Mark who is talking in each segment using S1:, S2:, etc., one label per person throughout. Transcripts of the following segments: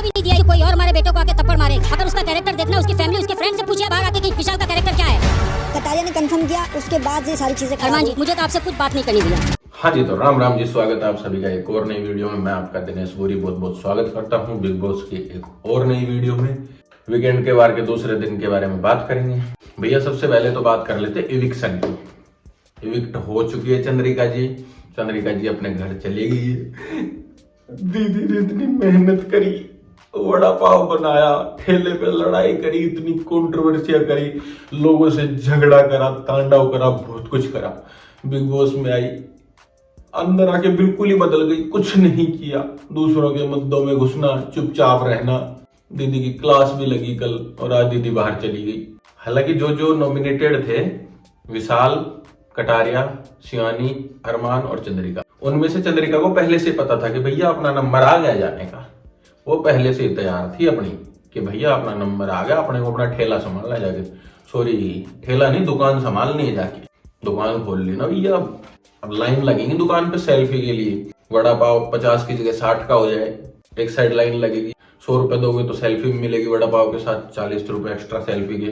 S1: कटारिया ने कंफर्म किया, उसके बाद ये सारी चीजें
S2: अरमान जी, मुझे तो आपसे कुछ बात नहीं करनी भैया।
S3: हाँ जी, तो राम राम जी, स्वागत है आप सभी का एक और नई वीडियो में। मैं आपका दिनेश बोरी बहुत बहुत स्वागत करता हूँ बिग बॉस की एक और नई वीडियो में। वीकेंड के वार के दूसरे दिन के बारे में बात करेंगे भैया। सबसे पहले तो बात कर लेते इविक्शन की। इविक्ट हो चुकी है चंद्रिका जी। चंद्रिका जी अपने घर चली गई है। दीदी ने इतनी मेहनत करी, वड़ा पाव बनाया, ठेले पे लड़ाई करी, इतनी कंट्रोवर्सियां करी, लोगों से झगड़ा करा, तांडव करा, बहुत कुछ करा। बिग बॉस में आई, अंदर आके बिल्कुल ही बदल गई, कुछ नहीं किया, दूसरों के मुद्दों में घुसना, चुपचाप रहना। दीदी की क्लास भी लगी कल और आज दीदी बाहर चली गई। हालांकि जो जो नॉमिनेटेड थे, विशाल, कटारिया, शिवानी, अरमान और चंद्रिका, उनमें से चंद्रिका को पहले से पता था कि भैया अपना नंबर आ गया जाने का। वो पहले से तैयार थी अपनी कि भैया अपना नंबर आ गया, अपने को अपना ठेला संभालना जाके, सॉरी ठेला नहीं, दुकान संभालनी है जाके। दुकान खोल ली ना भैया। अब लाइन लगेगी दुकान पे सेल्फी के लिए। वड़ा पाव 50 की जगह 60 का हो जाए। एक साइड लाइन लगेगी, 100 रुपए दोगे तो सेल्फी मिलेगी वड़ा पाव के साथ, 40 रुपए एक्स्ट्रा सेल्फी के।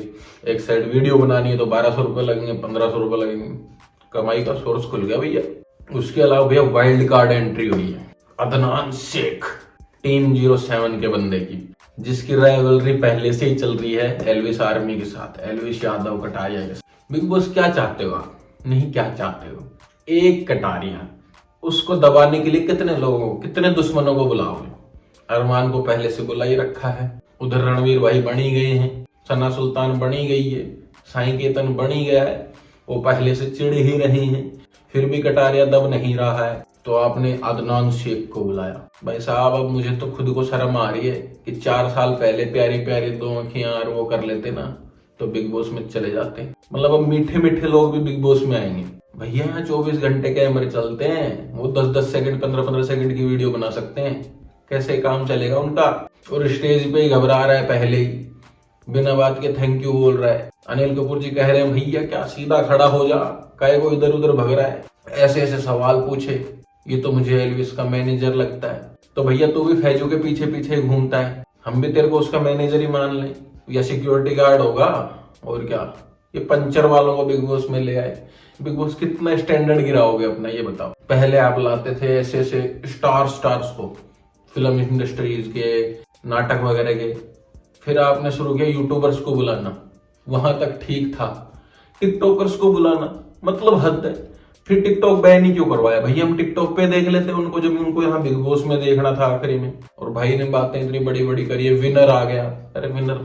S3: एक साइड वीडियो बनानी है तो 1200 रुपए लगेंगे, 1500 रुपए लगेंगे। कमाई का सोर्स खुल गया भैया। उसके अलावा भैया वाइल्ड कार्ड एंट्री हुई है अदनान शेख, टीम 07 के बंदे की, जिसकी राइवलरी पहले से ही चल रही है एल्विस आर्मी के साथ, एल्विस यादव कटारिया के साथ। बिग बॉस क्या चाहते हो आप? नहीं, क्या चाहते हो? एक कटारिया, उसको दबाने के लिए कितने लोगों को, कितने दुश्मनों को बुलाओगे? अरमान को पहले से बुला ही रखा है। उधर रणवीर भाई बनी गए हैं, सना सुल्तान बनी गई है, साई केतन बनी गया है, वो पहले से चिढ़ ही रहे हैं, फिर भी कटारिया दब नहीं रहा है। तो आपने अदनान शेख को बुलाया। भाई साहब, अब मुझे तो खुद को शर्म आ रही है कि 4 साल पहले प्यारी प्यारी 2 आंखियां और वो कर लेते ना तो बिग बॉस में चले जाते। मतलब अब मीठे मीठे लोग भी बिग बॉस में आएंगे भैया। यहाँ 24 घंटे कैमरे चलते हैं, वो 10-10 सेकंड 15-15 सेकंड की वीडियो बना सकते हैं। कैसे काम चलेगा उनका? और स्टेज पे ही घबरा रहा है, पहले ही बिना बात के थैंक यू बोल रहा है। अनिल कपूर जी कह रहे हैं भैया क्या सीधा खड़ा हो जा, काहे को इधर उधर भग रहा है, ऐसे ऐसे सवाल पूछे, ये तो मुझे एल्विस का मैनेजर लगता है। तो भैया तू भी फैजू के पीछे पीछे घूमता है, हम भी तेरे को उसका मैनेजर ही मान लें या सिक्योरिटी गार्ड होगा और क्या। ये पंचर वालों को बिग बॉस में ले आए। बिग बॉस कितना स्टैंडर्ड गिराओगे अपना, ये बताओ। पहले आप लाते थे ऐसे ऐसे स्टार्स को, फिल्म इंडस्ट्रीज के, नाटक वगैरह के, फिर आपने शुरू किया यूट्यूबर्स को बुलाना, वहां तक ठीक था। टिकटॉकर्स को बुलाना, मतलब हद है। फिर टिकटॉक बैन ही क्यों करवाया भैया? हम टिकटॉक पे देख लेते उनको जब उनको यहाँ बिग बॉस में देखना था आखिरी में। और भाई ने बातें इतनी बड़ी बड़ी करी है, विनर आ गया। अरे विनर,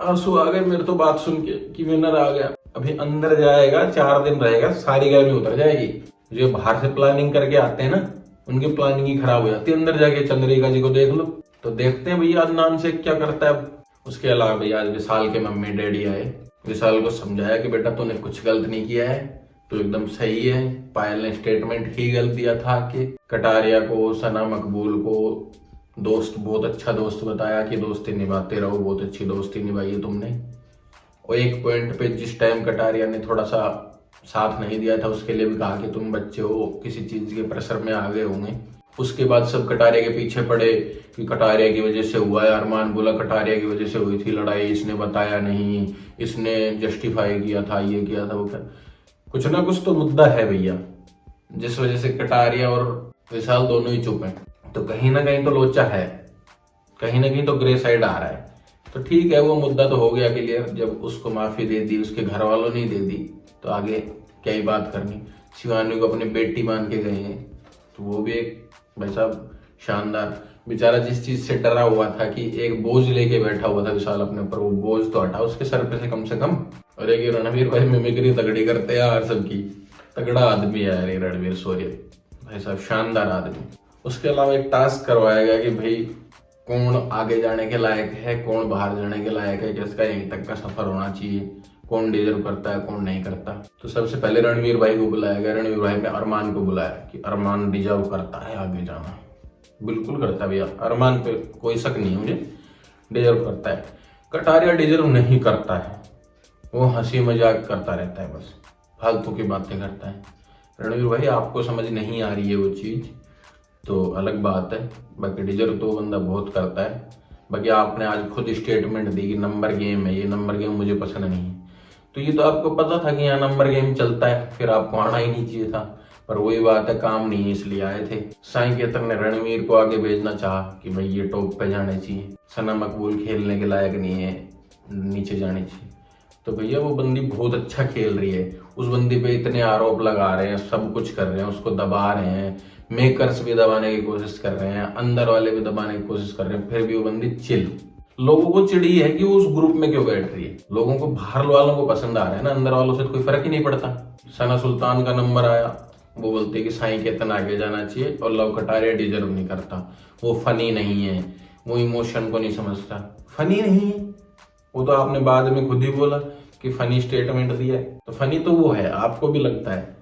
S3: आंसू आ गए मेरे तो बात सुन के कि विनर आ गया। अभी अंदर जाएगा, 4 दिन रहेगा, सारी गर्मी उतर जाएगी। जो बाहर से प्लानिंग करके आते हैं ना, उनकी प्लानिंग ही खराब हो जाती है। अंदर जाके चंद्रिका जी को देख लो तो देखते हैं भैया अदनान से क्या करता है। उसके अलावा भैया आज विशाल के मम्मी डैडी आए, विशाल को समझाया कि बेटा तूने कुछ गलत नहीं किया है, तो एकदम सही है। पायल ने स्टेटमेंट ही गलत दिया था कि कटारिया को, सना मकबूल को दोस्त, बहुत अच्छा दोस्त बताया कि दोस्ती निभाते रहो, बहुत अच्छी दोस्ती निभाई है तुमने। और एक पॉइंट पे जिस टाइम कटारिया ने थोड़ा सा साथ नहीं दिया था, उसके लिए भी कहा कि तुम बच्चे हो, किसी चीज के प्रेशर में आ गए होंगे। उसके बाद सब कटारिया के पीछे पड़े कि कटारिया की वजह से हुआ है। अरमान बोला कटारिया की वजह से हुई थी लड़ाई, इसने बताया नहीं, इसने जस्टिफाई किया था, ये किया था, वो क्या। कुछ ना कुछ तो मुद्दा है भैया, जिस वजह से कटारिया और विशाल दोनों ही चुप हैं। तो कहीं ना कहीं तो लोचा है, कहीं ना कहीं तो ग्रे साइड आ रहा है। तो ठीक है, वो मुद्दा तो हो गया क्लियर। जब उसको माफी दे दी, उसके घर वालों ने दे दी, तो आगे क्या ही बात करनी। शिवानी को अपनी बेटी मान के गए हैं, तो वो भी एक भाई साहब शानदार। बेचारा जिस चीज से डरा हुआ था कि एक बोझ लेके बैठा हुआ था विशाल अपने ऊपर, वो बोझ तो हटा उसके सर पे से कम से कम। और एक रणवीर भाई मिमिक्री तगड़ी करते हैं यार सबकी, तगड़ा आदमी है यार ये रणवीर सूर्य भाई साहब, शानदार आदमी। उसके अलावा एक टास्क करवाया गया कि भाई कौन आगे जाने के लायक है, कौन बाहर जाने के लायक है, जिसका यहीं तक का सफर होना चाहिए, कौन डिजर्व करता है, कौन नहीं करता। तो सबसे पहले रणवीर भाई को बुलाया गया। रणवीर भाई ने अरमान को बुलाया कि अरमान डिजर्व करता है आगे जाना। बिल्कुल करता है भैया, अरमान पे कोई शक नहीं है मुझे, डिजर्व करता है। कटारिया डिजर्व नहीं करता है, वो हंसी मजाक करता रहता है, बस फालतू की बातें करता है। रणवीर भाई आपको समझ नहीं आ रही है वो चीज तो अलग बात है, बाकी डिजर्व तो बंदा बहुत करता है। बाकी आपने आज खुद स्टेटमेंट दी कि नंबर गेम है, ये नंबर गेम मुझे पसंद नहीं है। तो ये तो आपको पता था कि यहाँ नंबर गेम चलता है, फिर आपको आना ही नहीं चाहिए था। पर वही बात है, काम नहीं है इसलिए आए थे। साईं केतन ने रणवीर को आगे भेजना चाहा कि भाई ये टॉप पे जाने चाहिए, सना मकबूल खेलने के लायक नहीं है, नीचे जानी चाहिए। तो भैया वो बंदी बहुत अच्छा खेल रही है, उस बंदी पे इतने आरोप लगा रहे हैं, सब कुछ कर रहे हैं, उसको दबा रहे हैं, मेकर्स भी दबाने की कोशिश कर रहे हैं, अंदर वाले भी दबाने की कोशिश कर रहे हैं, फिर भी वो बंदी चिल। लोगों को चिड़ी है कि वो उस ग्रुप में क्यों बैठ रही है। लोगों को बाहर वालों को पसंद आ रहा है ना, अंदर वालों से तो कोई फर्क ही नहीं पड़ता। सना सुल्तान का नंबर आया, वो बोलते हैं कि साईं केतन आगे जाना चाहिए और लव कटारिया डिजर्व नहीं करता, वो फनी नहीं है, वो इमोशन को नहीं समझता। फनी नहीं है वो तो आपने बाद में खुद ही बोला कि फनी स्टेटमेंट दिया है, तो फनी तो वो है, आपको भी लगता है,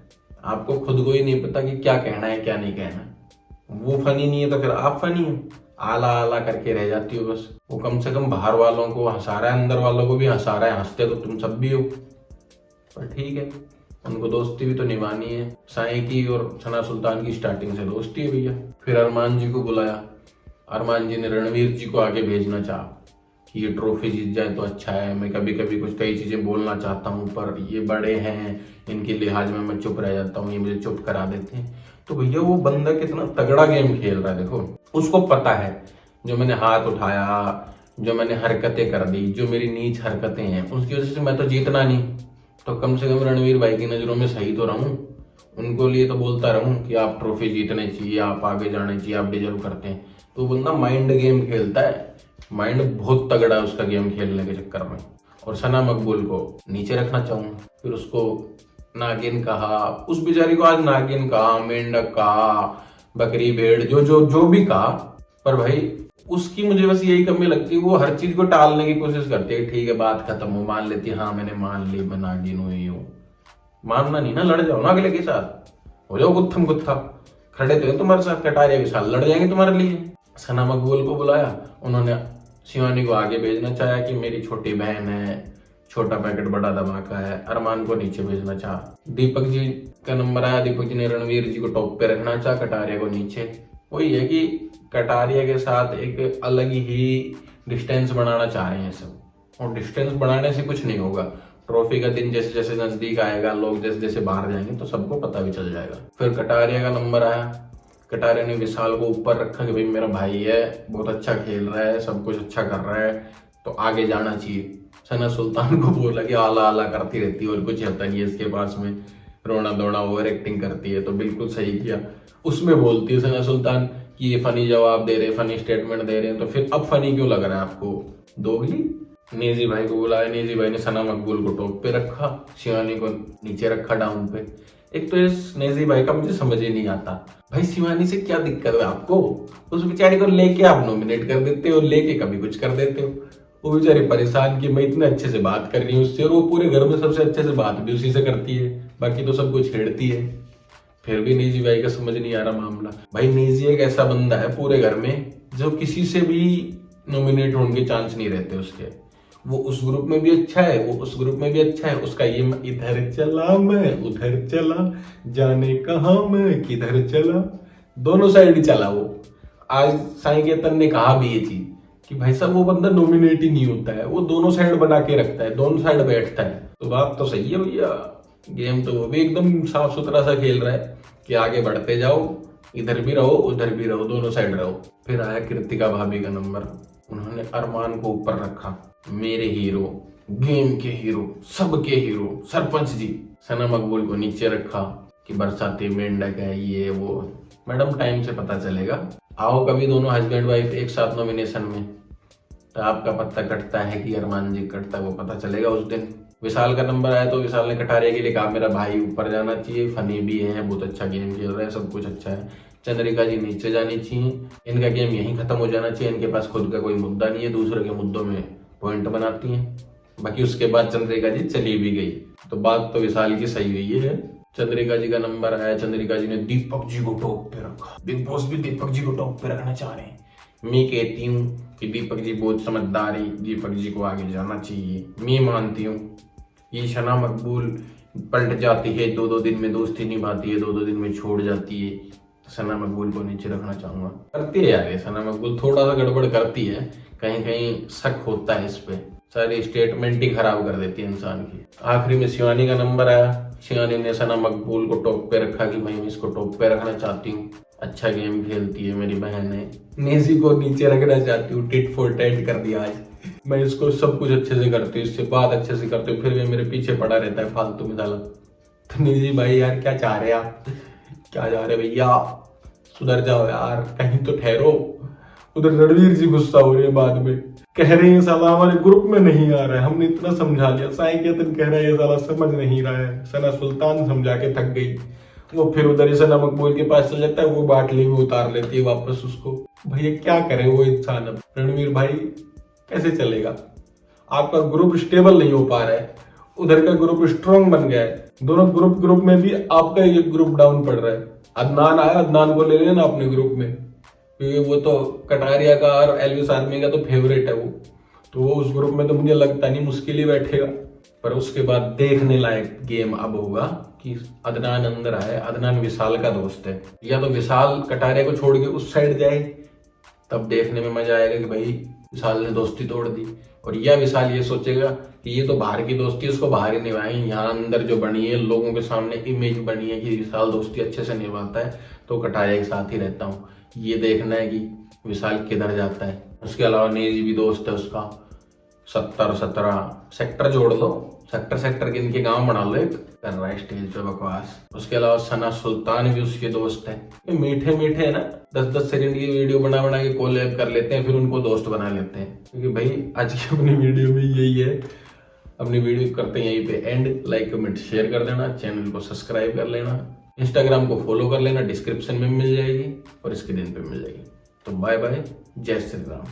S3: आपको खुद को ही नहीं पता कि क्या कहना है क्या नहीं कहना। वो फनी नहीं है तो फिर आप फनी हो, आला आला करके रह जाती हो बस। वो कम से कम बाहर वालों को हंसा रहा है, अंदर वालों को भी हंसा रहा है, हंसते तो तुम सब भी हो। पर ठीक है, उनको दोस्ती भी तो निभानी है। साईं की और सना सुल्तान की स्टार्टिंग से दोस्ती है भैया। फिर अरमान जी को बुलाया, अरमान जी ने रणवीर जी को आगे भेजना चाहा कि ये ट्रॉफी जीत जाए तो अच्छा है, मैं कभी कभी कुछ कई चीजें बोलना चाहता हूँ पर ये बड़े हैं, इनके लिहाज में मैं चुप रह जाता हूँ, ये मुझे चुप करा देते हैं। तो भैया वो बंदा कितना तगड़ा गेम खेल रहा है, देखो उसको पता है जो मैंने हाथ उठाया, जो मैंने हरकतें कर दी, जो मेरी नीच हरकतें हैं, उसकी वजह से मैं तो जीतना नहीं, तो कम से कम रणवीर भाई की नजरों में सही तो रहूं, उनको लिए तो बोलता रहूं कि आप ट्रॉफी जीतने चाहिए, आप आगे जाने चाहिए, आप डिजर्व करते हैं। तो बंदा माइंड गेम खेलता है, माइंड बहुत तगड़ा है उसका गेम खेलने के चक्कर में। और सना मकबूल को नीचे रखना चाहूंगा, फिर उसको नागिन कहा, उस बेचारी को आज नागिन कहा, मेंढक कहा, बकरी भेड़, जो जो जो भी कहा, पर भाई उसकी मुझे बस यही कमी लगती है, वो हर चीज को टालने की कोशिश करती है। ठीक है बात खत्म हो, मान लेती है, हाँ मैंने मान ली, मैं नागिन हुई हूँ। मानना नहीं ना, लड़ जाओ ना अगले के साथ, हो जाओ गुत्थम गुत्था, खड़े तो तुम्हारे साथ कटारिया के साथ लड़ जाएंगे तुम्हारे लिए। सना मकबूल को बुलाया, उन्होंने शिवानी को आगे भेजना चाहा कि मेरी छोटी बहन है, छोटा पैकेट बड़ा धमाका है। अरमान को नीचे भेजना चाहा, दीपक जी का नंबर आया, दीपक जी ने रणवीर जी को टॉप पे रखना चाहा, कटारिया को नीचे। वही है कि कटारिया के साथ एक अलग ही डिस्टेंस बनाना चाह रहे हैं सब, और डिस्टेंस बनाने से कुछ नहीं होगा। ट्रॉफी का दिन जैसे जैसे नजदीक आएगा, लोग जैसे जैसे बाहर जाएंगे तो सबको पता भी चल जाएगा। फिर कटारिया का नंबर आया, कटारिया ने विशाल को ऊपर रखा कि भाई मेरा भाई है, बहुत अच्छा खेल रहा है, सब कुछ अच्छा कर रहा है, तो आगे जाना चाहिए। सना सुल्तान को बोला कि आला आला करती रहती है और कुछ होता नहीं है इसके पास में, रोना धोना ओवर एक्टिंग करती है। तो बिल्कुल सही किया, उसमें बोलती है सना सुल्तान कि ये फनी जवाब दे रहे, फनी स्टेटमेंट दे रहे हैं, तो फिर अब फनी क्यों लग रहा है आपको, दोगली। नेजी भाई को बुलाया, नेजी भाई ने सना मकबूल को टॉप पे रखा, शिवानी को नीचे रखा डाउन पे। एक तो इस नेजी भाई का मुझे समझ ही नहीं आता, भाई शिवानी से क्या दिक्कत है आपको, उस बेचारी को लेके आप नॉमिनेट कर देते हो, लेके कभी कुछ कर देते हो। वो बेचारी परेशान कि मैं इतने अच्छे से बात कर रही हूँ उससे, और वो पूरे घर में सबसे अच्छे से बात भी उसी से करती है, बाकी तो सब कुछ छेड़ती है। फिर भी निजी भाई का समझ नहीं आ रहा मामला। भाई निजी एक ऐसा बंदा है पूरे घर में जो किसी से भी नॉमिनेट होने के चांस नहीं रहते उसके, वो उस ग्रुप में भी अच्छा है, वो उस ग्रुप में भी अच्छा है, उसका ये इधर चला मैं उधर चला, जाने कहां मैं किधर चला, दोनों साइड ही चला वो। आज साईं केतन ने कहा भी ये चीज कि भाई साहब वो बंदा नॉमिनेट ही नहीं होता है, वो दोनों साइड बना के रखता है, दोनों साइड बैठता है। तो बात तो सही है भैया, गेम तो वो भी एकदम साफ सुथरा सा खेल रहा है कि आगे बढ़ते जाओ, इधर भी रहो उधर भी रहो, दोनों साइड रहो। फिर आया कृतिका भाभी का नंबर, उन्होंने अरमान को ऊपर रखा, मेरे हीरो, गेम के हीरो, सबके हीरो, सरपंच जी। सना मकबूल को नीचे रखा कि बरसाती मेंढक है, ये वो। मैडम टाइम से पता चलेगा, आओ कभी दोनों हस्बैंड वाइफ एक साथ नॉमिनेशन में, तो आपका पत्ता कटता है कि अरमान जी कटता है वो पता चलेगा उस दिन। विशाल का नंबर आया तो विशाल ने कटारिया के लिए कहा मेरा भाई ऊपर जाना चाहिए, फनी भी है, बहुत अच्छा गेम खेल रहा है, सब कुछ अच्छा है। चंद्रिका जी नीचे जानी चाहिए, इनका गेम यहीं खत्म हो जाना चाहिए, इनके पास खुद का कोई मुद्दा नहीं है, दूसरे के मुद्दों में पॉइंट बनाती हैं। बाकी उसके बाद चंद्रिका जी चली भी गई, तो बात तो विशाल की सही हुई है। चंद्रिका जी का नंबर आया, चंद्रिका जी ने दीपक जी को टॉप पे रखा, बिग बॉस भी दीपक जी को टॉप पे रखना चाह रहे हैं। मैं कहती हूँ कि दीपक जी बहुत समझदारी, दीपक जी को आगे जाना चाहिए, मैं मानती हूँ। ये सना मकबूल पलट जाती है, दो दिन में दोस्ती निभाती है, दो दिन में छोड़ जाती है, सना मकबूल को नीचे रखना चाहूंगा। करती है यार ये सना मकबूल, थोड़ा सा गड़बड़ करती है, कहीं कहीं शक होता है इस पे, सारी स्टेटमेंट ही खराब कर देती है इंसान की। आखिरी में शिवानी का नंबर आया, शिवानी ने सना मकबूल को टॉप पे रखा कि भाई मैं इसको टॉप पे रखना चाहती हूँ, अच्छा गेम खेलती है मेरी बहन है। नेजी को नीचे रखना चाहती हूँ, टिट फॉर टैट कर दिया आज। मैं इसको सब कुछ अच्छे से करती हूँ, इससे बात अच्छे से करती हूँ, फिर भी मेरे पीछे पड़ा रहता है फालतू में साला। तो नेजी भाई यार क्या चाह रहे आप, क्या जा रहे भैया, सुधर जाओ यार, कहीं तो ठहरो। उधर रणवीर जी गुस्सा हो रहे हैं, बाद में कह रहे हैं साला हमारे ग्रुप में नहीं आ रहा है, हमने इतना समझा लिया। साइकिल कह रहा है साला समझ नहीं रहा है, सना सुल्तान समझा के थक गई। वो फिर उधर ही सना मकबूल के पास चल जाता है, वो बाटली में उतार लेती है वापस उसको। भैया क्या करे वो इंसान। अब रणवीर भाई कैसे चलेगा, आपका ग्रुप स्टेबल नहीं हो पा रहा है, उधर का ग्रुप स्ट्रॉन्ग बन गया है, दोनों ग्रुप में भी आपका ये ग्रुप डाउन पड़ रहा है। अदनान आया, अदनान को ले लेना अपने ग्रुप में, क्योंकि वो तो कटारिया का और एल्विस आर्मी का तो फेवरेट है वो, तो वो उस ग्रुप में तो मुझे लगता नहीं, मुश्किल ही बैठेगा। पर उसके बाद देखने लायक गेम अब होगा कि अदनान अंदर आए। अदनान विशाल का दोस्त है, या तो विशाल कटारिया को छोड़ के उस साइड जाए, तब देखने में मजा आएगा कि भाई विशाल ने दोस्ती तोड़ दी, और या विशाल ये सोचेगा कि ये तो बाहर की दोस्ती है, उसको बाहर ही निभाएं। यहाँ अंदर जो बनी है, लोगों के सामने इमेज बनी है कि विशाल दोस्ती अच्छे से निभाता है, तो कटारिया के साथ ही रहता हूँ। ये देखना है कि विशाल किधर जाता है। उसके अलावा नेजी भी दोस्त है उसका, 17 सेक्टर जोड़ लो, सेक्टर गिन के गांव बना लो एक, कर रहा है स्टेज पे बकवास। उसके अलावा सना सुल्तान भी उसके दोस्त है। ये मीठे मीठे है ना, 10-10 सेकंड की वीडियो बना के कोलैब कर लेते हैं, फिर उनको दोस्त बना लेते हैं। क्योंकि भाई आज की अपनी वीडियो में यही है। अपनी वीडियो करते हैं यहीं पे एंड। लाइक कमेंट शेयर कर देना, चैनल को सब्सक्राइब कर लेना, इंस्टाग्राम को फॉलो कर लेना, डिस्क्रिप्शन में मिल जाएगी और इसके दिन पे मिल जाएगी। तो बाय बाय, जय श्री राम।